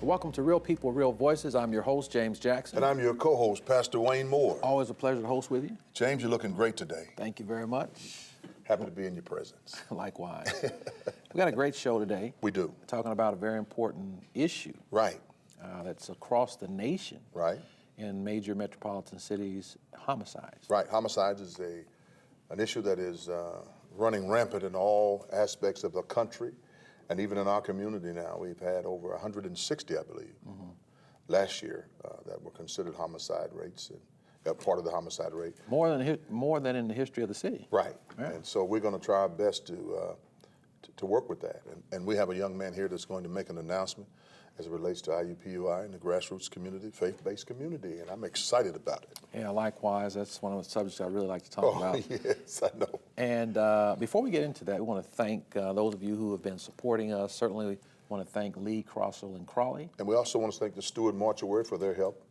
Welcome to Real People, Real Voices. I'm your host, James Jackson. And I'm your co-host, Pastor Wayne Moore. Always a pleasure to host with you. James, you're looking great today. Thank you very much. Happy to be in your presence. Likewise. We got a great show today. We do. Talking about a very important issue. Right. That's across the nation. Right. In major metropolitan cities, homicides. Right. Homicides is an issue that is running rampant in all aspects of the country. And even in our community now, we've had over 160, I believe, last year that were considered homicide rates and part of the homicide rate. More than in the history of the city. Right. Yeah. And so we're going to try our best to work with that. And we have a young man here that's going to make an announcement as it relates to IUPUI and the grassroots community, faith-based community, and I'm excited about it. Yeah, likewise. That's one of the subjects I really like to talk about. Oh, yes, I know. And before we get into that, we want to thank those of you who have been supporting us. Certainly, we want to thank Lee, Crossell, and Crawley. And we also want to thank the Stewart Mortuary for their help.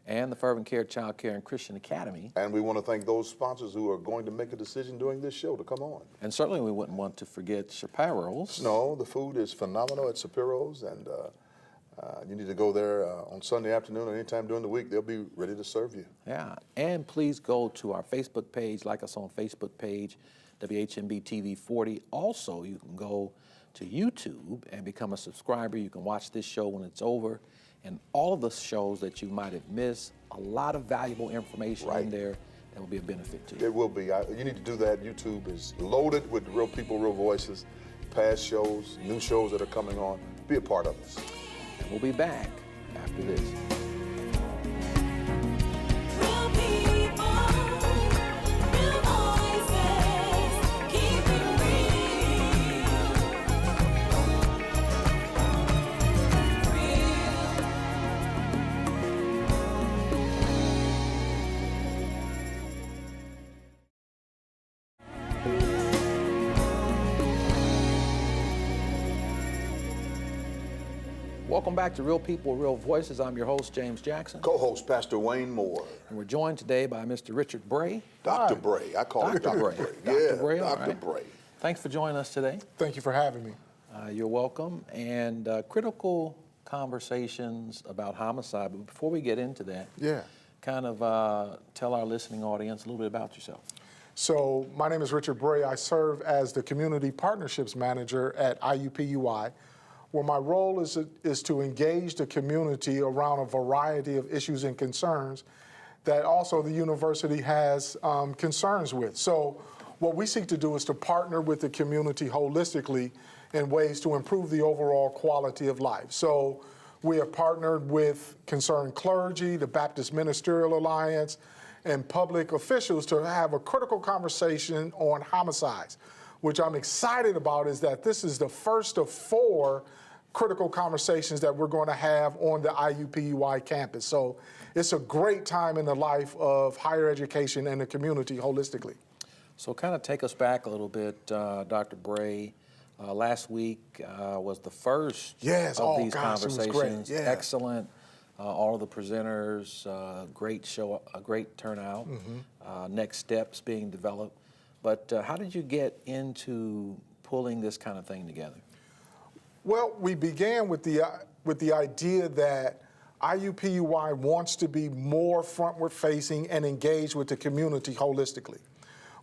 And the Fervent Care Child Care and Christian Academy. And we want to thank those sponsors who are going to make a decision during this show to come on. And certainly we wouldn't want to forget Shapiro's. No, the food is phenomenal at Shapiro's, and you need to go there on Sunday afternoon or anytime during the week. They'll be ready to serve you. Yeah, and please go to our Facebook page, like us on Facebook page, WHMB TV 40. Also, you can go to YouTube and become a subscriber. You can watch this show when it's over. And all of the shows that you might have missed, a lot of valuable information in there that will be a benefit to you. It will be. You need to do that. YouTube is loaded with real people, real voices, past shows, new shows that are coming on. Be a part of us. And we'll be back after this. Real people, real voices, keep it real. Welcome back to Real People, Real Voices. I'm your host, James Jackson. Co-host Pastor Wayne Moore. And we're joined today by Mr. Richard Bray. Dr. Bray. I call him Dr. Bray. Dr. Bray, all Dr. right. Bray. Thanks for joining us today. Thank you for having me. You're welcome. And critical conversations about homicide. But before we get into that, kind of tell our listening audience a little bit about yourself. So my name is Richard Bray. I serve as the Community Partnerships Manager at IUPUI, where my role is to engage the community around a variety of issues and concerns that also the university has concerns with. So what we seek to do is to partner with the community holistically in ways to improve the overall quality of life. So we have partnered with concerned clergy, the Baptist Ministerial Alliance, and public officials to have a critical conversation on homicides. Which I'm excited about is that this is the first of 4 critical conversations that we're going to have on the IUPUI campus. So it's a great time in the life of higher education and the community holistically. So kind of take us back a little bit, Dr. Bray. Last week was the first of these conversations. It was great. Yeah. Excellent. All of the presenters, great show, a great turnout. Next steps being developed. But how did you get into pulling this kind of thing together? Well, we began with the idea that IUPUI wants to be more frontward facing and engaged with the community holistically.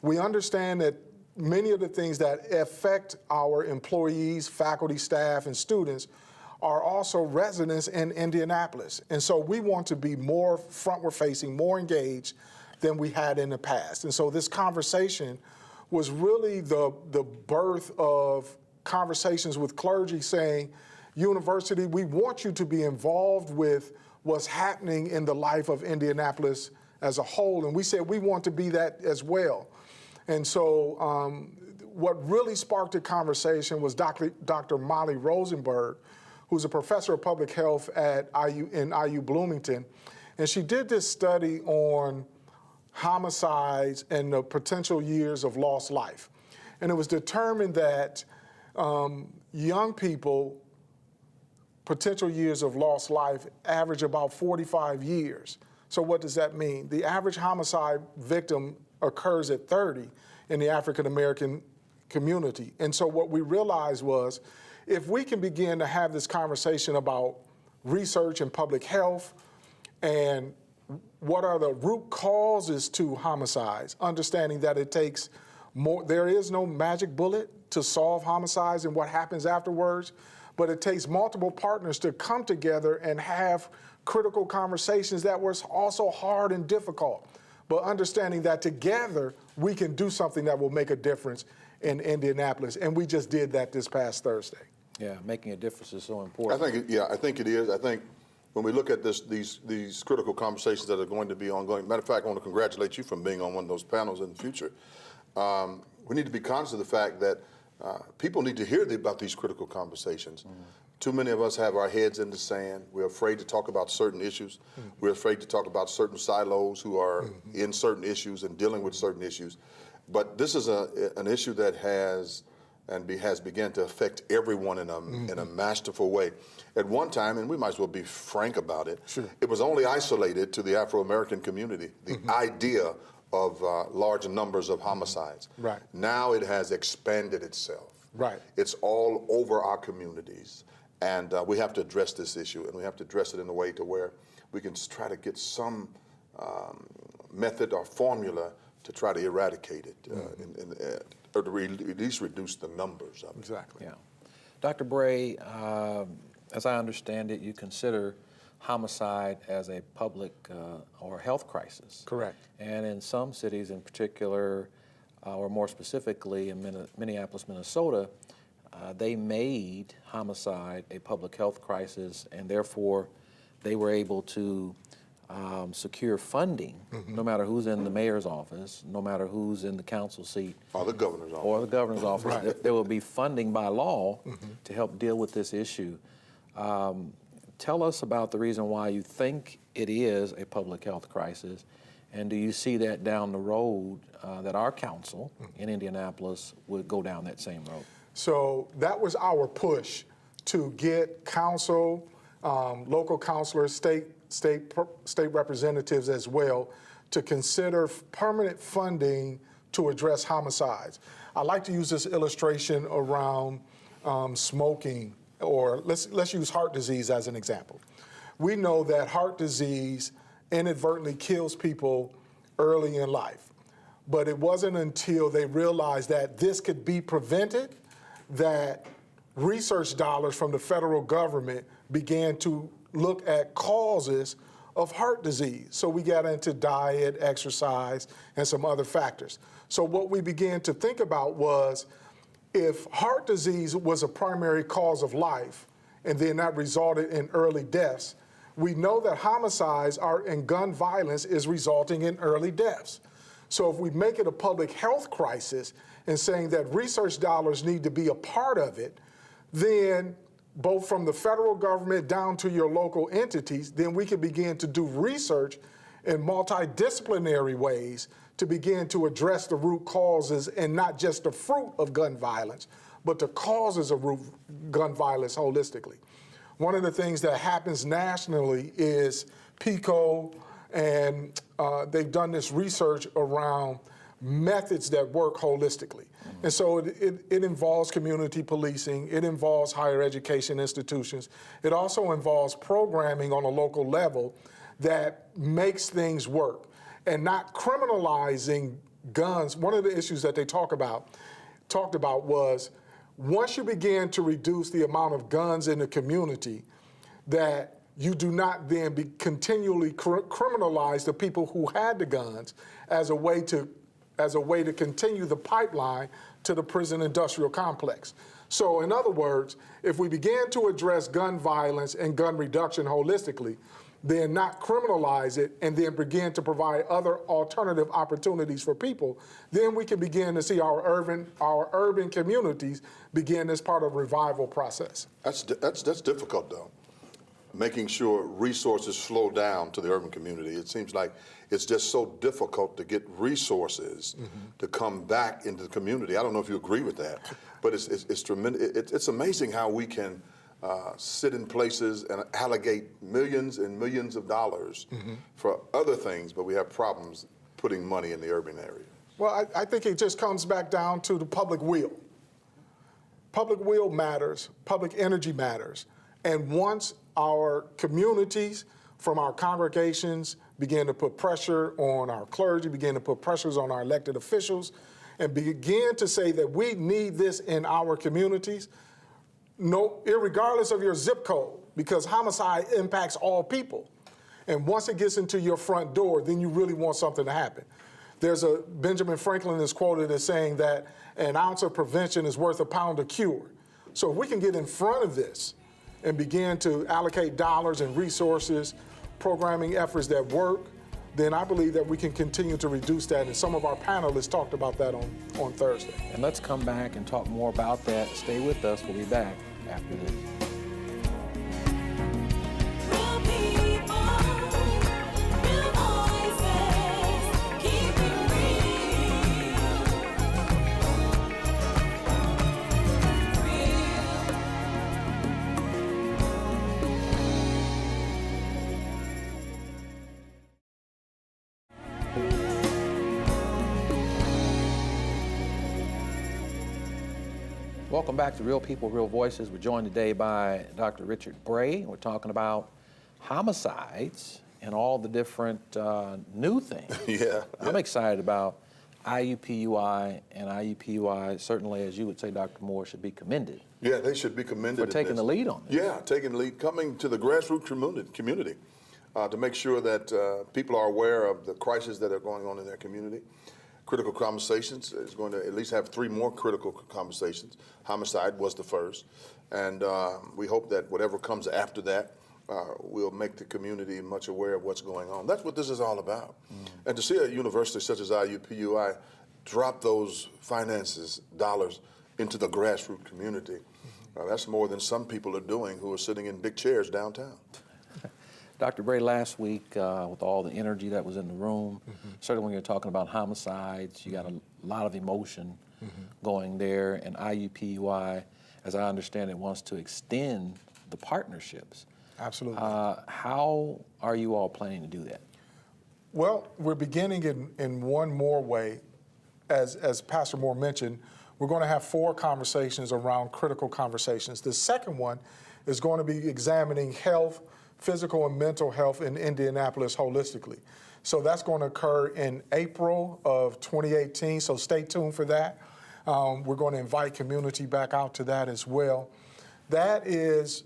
We understand that many of the things that affect our employees, faculty, staff, and students are also residents in Indianapolis. And so we want to be more frontward facing, more engaged than we had in the past. And so this conversation was really the birth of conversations with clergy saying, university, we want you to be involved with what's happening in the life of Indianapolis as a whole. And we said we want to be that as well. And so what really sparked the conversation was Dr. Molly Rosenberg, who's a professor of public health at IU Bloomington. And she did this study on homicides and the potential years of lost life. And it was determined that young people, potential years of lost life, average about 45 years. So what does that mean? The average homicide victim occurs at 30 in the African American community. And so what we realized was, if we can begin to have this conversation about research in public health and what are the root causes to homicides, understanding that it takes more, there is no magic bullet to solve homicides and what happens afterwards, but it takes multiple partners to come together and have critical conversations that were also hard and difficult, but understanding that together we can do something that will make a difference in Indianapolis, and we just did that this past Thursday. Yeah, making a difference is so I important. think, I think it is. I think when we look at these critical conversations that are going to be ongoing, matter of fact, I want to congratulate you for being on one of those panels in the future. We need to be conscious of the fact that people need to hear about these critical conversations. Too many of us have our heads in the sand. We're afraid to talk about certain issues. We're afraid to talk about certain silos who are in certain issues and dealing with certain issues. But this is an issue that has begun to affect everyone in a masterful way. At one time, and we might as well be frank about it, it was only isolated to the Afro-American community, the idea of large numbers of homicides. Right. Now it has expanded itself. Right. It's all over our communities. And we have to address this issue, and we have to address it in a way to where we can try to get some method or formula to try to eradicate it, or to at least reduce the numbers of it. Exactly. Yeah. Dr. Bray, as I understand it, you consider homicide as a public or health crisis. Correct. And in some cities in particular, or more specifically in Minneapolis, Minnesota, they made homicide a public health crisis, and therefore they were able to secure funding, no matter who's in the mayor's office, no matter who's in the council seat, Or the governor's office. or the governor's office. Right. There will be funding by law to help deal with this issue. Tell us about the reason why you think it is a public health crisis, and do you see that down the road that our council in Indianapolis would go down that same road? So that was our push to get council, local councilors, state representatives as well, to consider permanent funding to address homicides. I like to use this illustration around smoking, or let's use heart disease as an example. We know that heart disease inadvertently kills people early in life, but it wasn't until they realized that this could be prevented that research dollars from the federal government began to look at causes of heart disease. So we got into diet, exercise, and some other factors. So what we began to think about was, if heart disease was a primary cause of life, and then that resulted in early deaths, we know that homicides and gun violence is resulting in early deaths. So if we make it a public health crisis and saying that research dollars need to be a part of it, then both from the federal government down to your local entities, then we can begin to do research in multidisciplinary ways to begin to address the root causes and not just the fruit of gun violence, but the causes of gun violence holistically. One of the things that happens nationally is PICO, and they've done this research around methods that work holistically. And so it involves community policing, it involves higher education institutions, it also involves programming on a local level that makes things work and not criminalizing guns. One of the issues that they talked about was, once you begin to reduce the amount of guns in the community, that you do not then continually criminalize the people who had the guns as a way to continue the pipeline to the prison industrial complex. So in other words, if we began to address gun violence and gun reduction holistically, then not criminalize it, and then begin to provide other alternative opportunities for people, then we can begin to see our urban communities begin as part of a revival process. That's difficult, though, making sure resources flow down to the urban community. It seems like it's just so difficult to get resources to come back into the community. I don't know if you agree with that, but it's tremendous. It's amazing how we can sit in places and allocate millions and millions of dollars for other things, but we have problems putting money in the urban area. Well, I think it just comes back down to the public will. Public will matters, public energy matters, And once our communities from our congregations begin to put pressure on our clergy, begin to put pressures on our elected officials, and begin to say that we need this in our communities, no, irregardless of your zip code, because homicide impacts all people. And once it gets into your front door, then you really want something to happen. Benjamin Franklin is quoted as saying that an ounce of prevention is worth a pound of cure. So if we can get in front of this and begin to allocate dollars and resources, programming efforts that work, then I believe that we can continue to reduce that. And some of our panelists talked about that on Thursday. And let's come back and talk more about that. Stay with us. We'll be back after this. Real people, real voices, keep it Welcome back to Real People, Real Voices. We're joined today by Dr. Richard Bray. We're talking about homicides and all the different new things. Yeah. I'm excited about IUPUI, and IUPUI, certainly, as you would say, Dr. Moore, should be commended Yeah, they should be commended. for in taking this. the lead on this. Yeah, taking the lead, coming to the grassroots community to make sure that people are aware of the crises that are going on in their community. Critical Conversations is going to at least have 3 more critical conversations. Homicide was the first. And we hope that whatever comes after that will make the community much aware of what's going on. That's what this is all about. And to see a university such as IUPUI drop those finances, dollars, into the grassroots community, that's more than some people are doing who are sitting in big chairs downtown. Dr. Bray, last week, with all the energy that was in the room, certainly when you're talking about homicides, you got a lot of emotion going there, and IUPUI, as I understand it, wants to extend the partnerships. Absolutely. How are you all planning to do that? Well, we're beginning in one more way. As Pastor Moore mentioned, we're going to have 4 conversations around critical conversations. The second one is going to be examining health, physical and mental health in Indianapolis holistically. So that's going to occur in April of 2018, so stay tuned for that. We're going to invite community back out to that as well. That is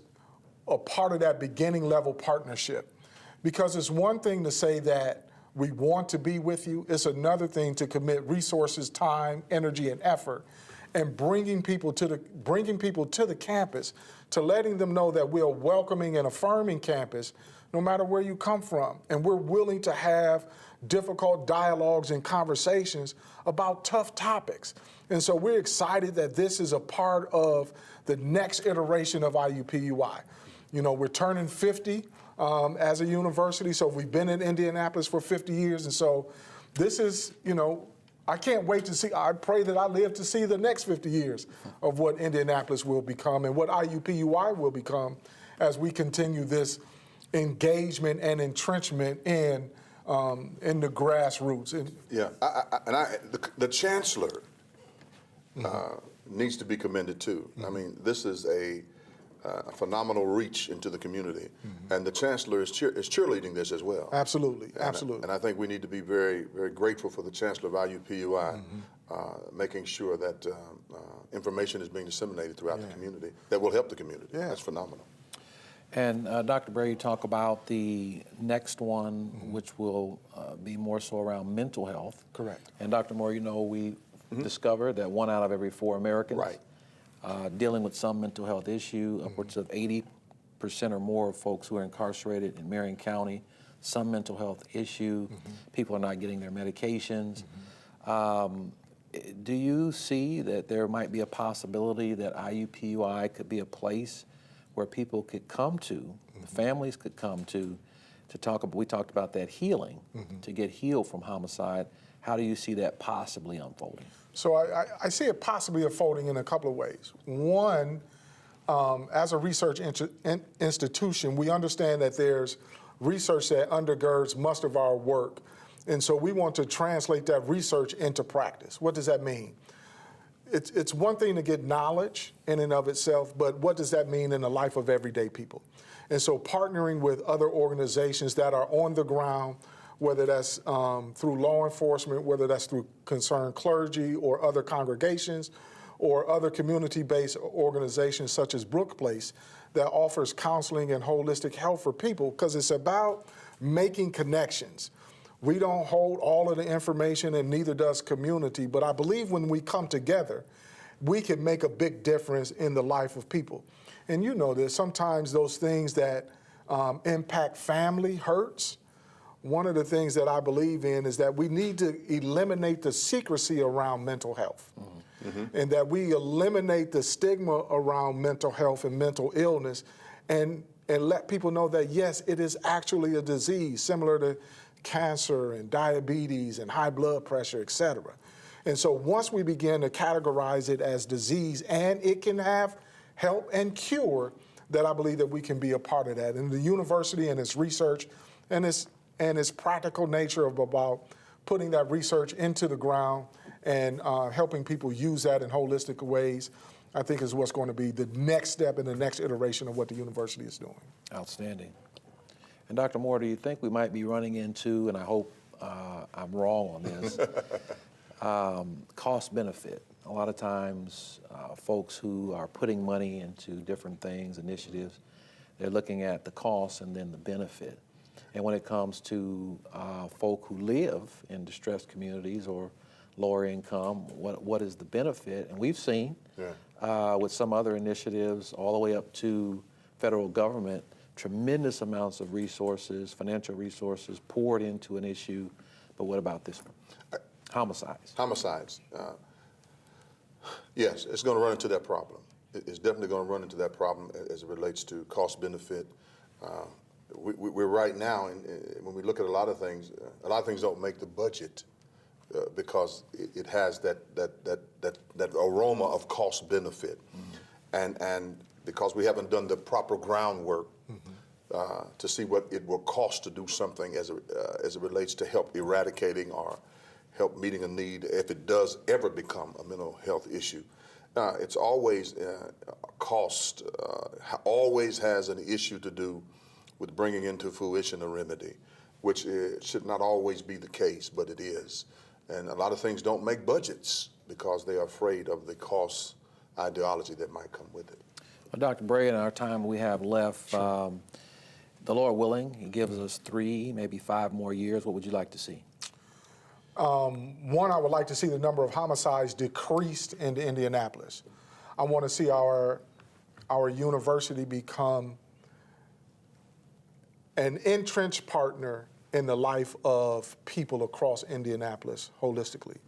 a part of that beginning level partnership, because it's one thing to say that we want to be with you. It's another thing to commit resources, time, energy, and effort, and bringing people to the campus, to letting them know that we're a welcoming and affirming campus, no matter where you come from, and we're willing to have difficult dialogues and conversations about tough topics. And so we're excited that this is a part of the next iteration of IUPUI. You know, we're turning 50 as a university, so we've been in Indianapolis for 50 years, and so this is, you know, I can't wait to see, I pray that I live to see the next 50 years of what Indianapolis will become and what IUPUI will become as we continue this engagement and entrenchment in the grassroots. Yeah, the chancellor needs to be commended too. I mean, this is a phenomenal reach into the community, and the chancellor is cheerleading this as well. Absolutely, absolutely. And I think we need to be very, very grateful for the chancellor of IUPUI making sure that information is being disseminated throughout the community that will help the community. Yeah. That's phenomenal. And Dr. Bray, you talk about the next one, which will be more so around mental health. Correct. And Dr. Moore, you know, we discovered that 1 out of every 4 Americans Right. Dealing with some mental health issue, upwards of 80% or more of folks who are incarcerated in Marion County, some mental health issue. People are not getting their medications. Do you see that there might be a possibility that IUPUI could be a place where people could come to, the families could come to talk about, we talked about that healing, to get healed from homicide. How do you see that possibly unfolding? So I see it possibly unfolding in a couple of ways. One, as a research institution, we understand that there's research that undergirds much of our work. And so we want to translate that research into practice. What does that mean? it's one thing to get knowledge in and of itself, but what does that mean in the life of everyday people? And so partnering with other organizations that are on the ground, whether that's through law enforcement, whether that's through concerned clergy or other congregations or other community-based organizations such as Brook Place that offers counseling and holistic health for people, because it's about making connections. We don't hold all of the information, and neither does community, but I believe when we come together, we can make a big difference in the life of people. And you know this, sometimes those things that impact family hurts. One of the things that I believe in is that we need to eliminate the secrecy around mental health. And that we eliminate the stigma around mental health and mental illness and let people know that, yes, it is actually a disease similar to cancer and diabetes and high blood pressure, et cetera. And so once we begin to categorize it as disease and it can have help and cure, that I believe that we can be a part of that. And the university and its research and its practical nature of about putting that research into the ground and helping people use that in holistic ways, I think is what's going to be the next step and the next iteration of what the university is doing. Outstanding. And Dr. Moore, do you think we might be running into, and I hope I'm wrong on this, cost benefit? A lot of times folks who are putting money into different things, initiatives, they're looking at the cost and then the benefit. And when it comes to folk who live in distressed communities or lower income, what is the benefit? And we've seen with some other initiatives all the way up to federal government, tremendous amounts of resources, financial resources poured into an issue. But what about this one? Homicides. Homicides. Yes, it's going to run into that problem. It's definitely going to run into that problem as it relates to cost benefit. We're right now, and when we look at a lot of things don't make the budget because it has that aroma of cost benefit, and because we haven't done the proper groundwork to see what it will cost to do something as it relates to help eradicating or help meeting a need if it does ever become a mental health issue. It's always cost, always has an issue to do with bringing into fruition a remedy, which should not always be the case, but it is. And a lot of things don't make budgets because they are afraid of the cost ideology that might come with it. Well, Dr. Bray, in our time we have left, the Lord willing, He gives us 3, maybe 5 more years. What would you like to see? One, I would like to see the number of homicides decreased in Indianapolis. I want to see our university become an entrenched partner in the life of people across Indianapolis holistically.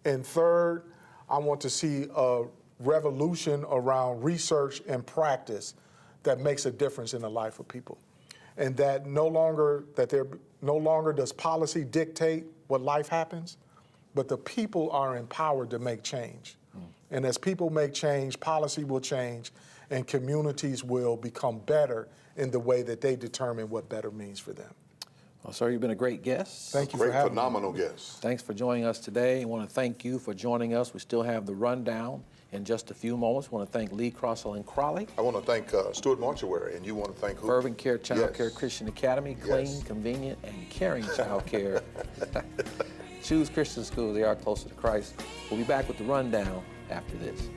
And third, I want to see a revolution around research and practice that makes a difference in the life of people. And that no longer does policy dictate what life happens, but the people are empowered to make change. And as people make change, policy will change, and communities will become better in the way that they determine what better means for them. Well, sir, you've been a great guest. Thank you for Great, having me. phenomenal guest. Thanks for joining us today. I want to thank you for joining us. We still have the rundown in just a few moments. I want to thank Lee Crossell and Crowley. I want to thank Stuart Mortuary, and you want to thank who? Fervent Care Child Care Yes. Christian Academy, clean, Yes. convenient, and caring child care. Choose Christian School. They are closer to Christ. We'll be back with the rundown after this.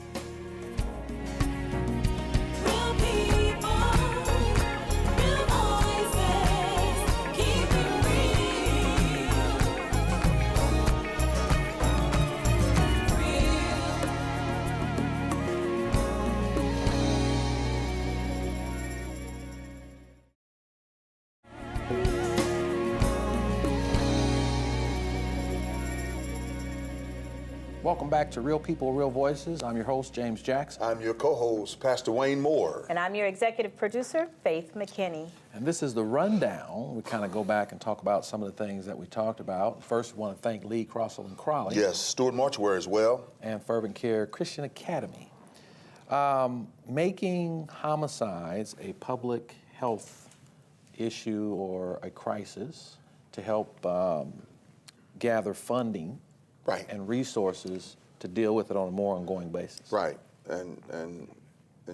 Real people, real voices, keep it real. Welcome back to Real People, Real Voices. I'm your host, James Jackson. I'm your co-host, Pastor Wayne Moore. And I'm your executive producer, Faith McKinney. And this is the rundown. We kind of go back and talk about some of the things that we talked about. First, we want to thank Lee Crossell and Crowley. Yes, Stuart Mortuary as well. And Fervent Care Christian Academy. Making homicides a public health issue or a crisis to help gather funding Right. and resources to deal with it on a more ongoing basis. Right, and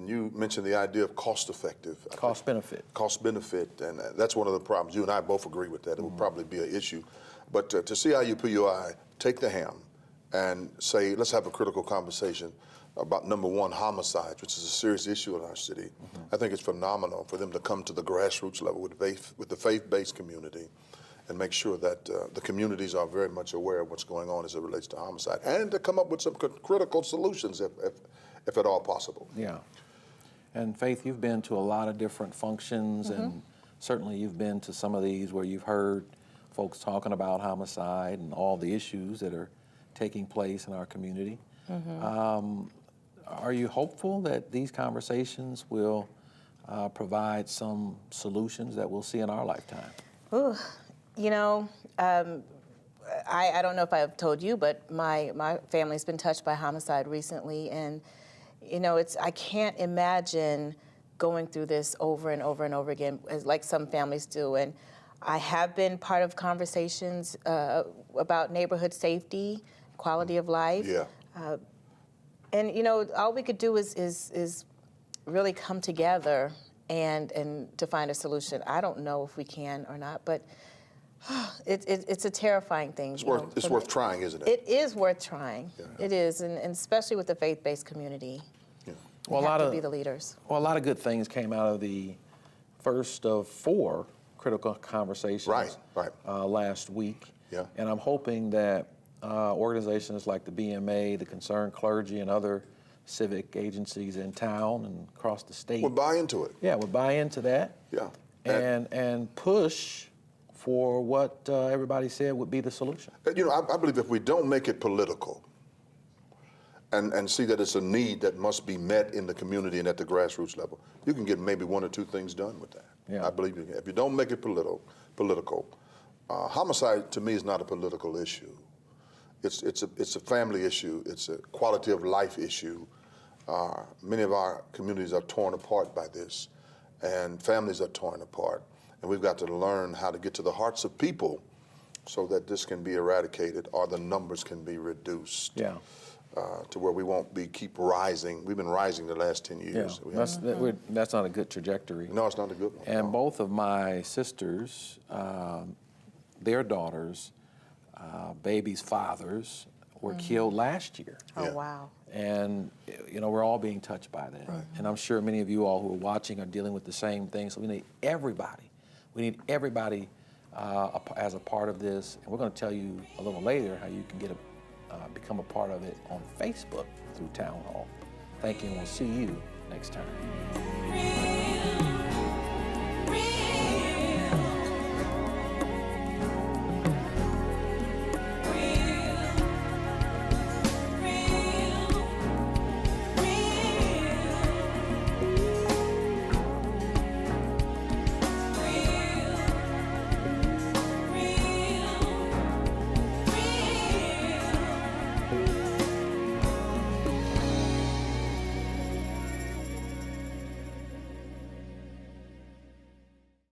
you mentioned the idea of cost effective. Cost benefit. Cost benefit, and that's one of the problems. You and I both agree with that. It would probably be an issue. But to see IUPUI take the ham and say, let's have a critical conversation about number one, homicides, which is a serious issue in our city. I think it's phenomenal for them to come to the grassroots level with the faith-based community and make sure that the communities are very much aware of what's going on as it relates to homicide, and to come up with some critical solutions if at all possible. Yeah. And Faith, you've been to a lot of different functions, and certainly you've been to some of these where you've heard folks talking about homicide and all the issues that are taking place in our community. Are you hopeful that these conversations will provide some solutions that we'll see in our lifetime? Ooh, you know, I don't know if I've told you, but my family's been touched by homicide recently, and you know, I can't imagine going through this over and over and over again, like some families do. And I have been part of conversations about neighborhood safety, quality of life. Yeah. And you know, all we could do is really come together and to find a solution. I don't know if we can or not, but it's a terrifying thing. It's worth trying, isn't it? It is worth trying. Yeah. It is, and especially with the faith-based community. Yeah. Well, We have to be the leaders. Well, a lot of good things came out of the first of 4 critical conversations Right. Last week. Yeah. And I'm hoping that organizations like the BMA, the Concerned Clergy, and other civic agencies in town and across the state We'll buy into it. would buy into that. Yeah. And push for what everybody said would be the solution. You know, I believe if we don't make it political and see that it's a need that must be met in the community and at the grassroots level, you can get maybe 1 or 2 things done with that. Yeah. I believe you can. If you don't make it political, homicide to me is not a political issue. It's a family issue. It's a quality of life issue. Many of our communities are torn apart by this, and families are torn apart. And we've got to learn how to get to the hearts of people so that this can be eradicated or the numbers can be reduced. Yeah. To where we won't keep rising. We've been rising the last 10 Yeah, years. that's not a good trajectory. No, it's not a good one. And no. both of my sisters, their daughters, babies' fathers, were killed last year. Oh, Yeah. wow. And, you know, we're all being touched by that. And I'm sure many of you all who are watching are dealing with the same thing. So we need everybody. We need everybody as a part of this. And we're going to tell you a little later how you can become a part of it on Facebook through Town Hall. Thank you, and we'll see you next time.